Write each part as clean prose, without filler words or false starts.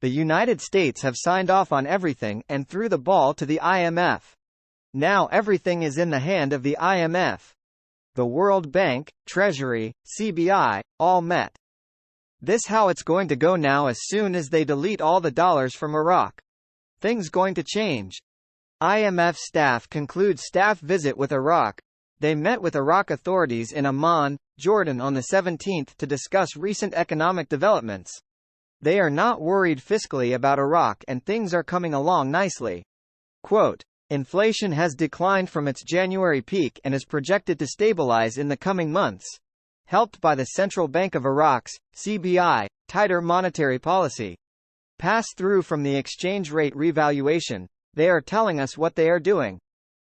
The United States have signed off on everything and threw the ball to the IMF. Now everything is in the hand of the IMF. The World Bank, Treasury, CBI, all met. This how it's going to go now as soon as they delete all the dollars from Iraq. Things going to change. IMF staff concludes staff visit with Iraq. They met with Iraq authorities in Amman, Jordan on the 17th to discuss recent economic developments. They are not worried fiscally about Iraq and things are coming along nicely. Quote, inflation has declined from its January peak and is projected to stabilize in the coming months, helped by the Central Bank of Iraq's, CBI, tighter monetary policy. Pass-through from the exchange rate revaluation, they are telling us what they are doing.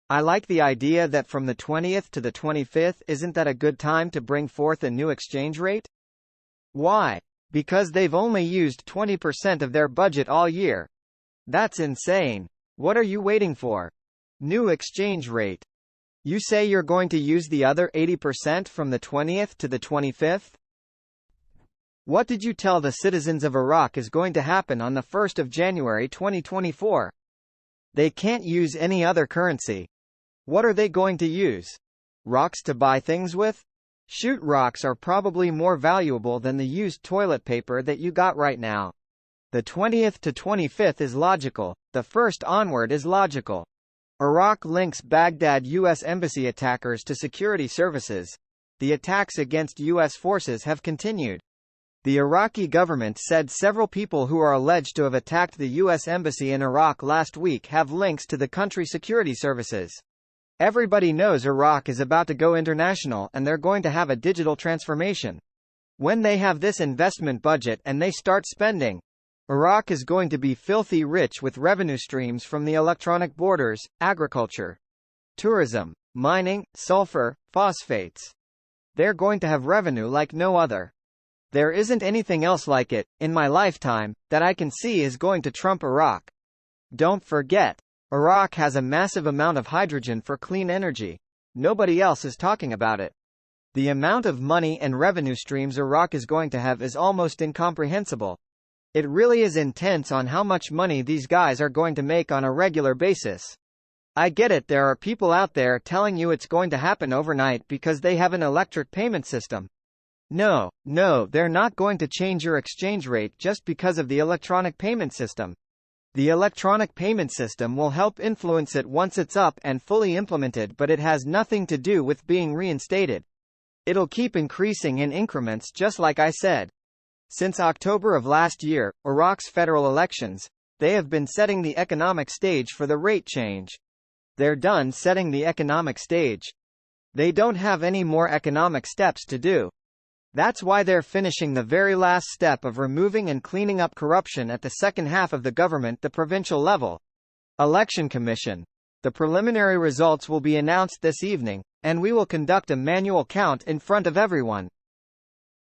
I like the idea that from the 20th to the 25th isn't that a good time to bring forth a new exchange rate? Why? Because they've only used 20% of their budget all year. That's insane. What are you waiting for? New exchange rate. You say you're going to use the other 80% from the 20th to the 25th? What did you tell the citizens of Iraq is going to happen on the 1st of January 2024? They can't use any other currency. What are they going to use? Rocks to buy things with? Shoot, rocks are probably more valuable than the used toilet paper that you got right now. The 20th to 25th is logical, the 1st onward is logical. Iraq links Baghdad U.S. embassy attackers to security services. The attacks against U.S. forces have continued. The Iraqi government said several people who are alleged to have attacked the U.S. embassy in Iraq last week have links to the country's security services. Everybody knows Iraq is about to go international and they're going to have a digital transformation. When they have this investment budget and they start spending, Iraq is going to be filthy rich with revenue streams from the electronic borders, agriculture, tourism, mining, sulfur, phosphates. They're going to have revenue like no other. There isn't anything else like it, in my lifetime, that I can see is going to trump Iraq. Don't forget, Iraq has a massive amount of hydrogen for clean energy. Nobody else is talking about it. The amount of money and revenue streams Iraq is going to have is almost incomprehensible. It really is intense on how much money these guys are going to make on a regular basis. I get it, there are people out there telling you it's going to happen overnight because they have an electric payment system. No, they're not going to change your exchange rate just because of the electronic payment system. The electronic payment system will help influence it once it's up and fully implemented, but it has nothing to do with being reinstated. It'll keep increasing in increments just like I said. Since October of last year, Iraq's federal elections, they have been setting the economic stage for the rate change. They're done setting the economic stage. They don't have any more economic steps to do. That's why they're finishing the very last step of removing and cleaning up corruption at the second half of the government, the provincial level. Election Commission. The preliminary results will be announced this evening, and we will conduct a manual count in front of everyone.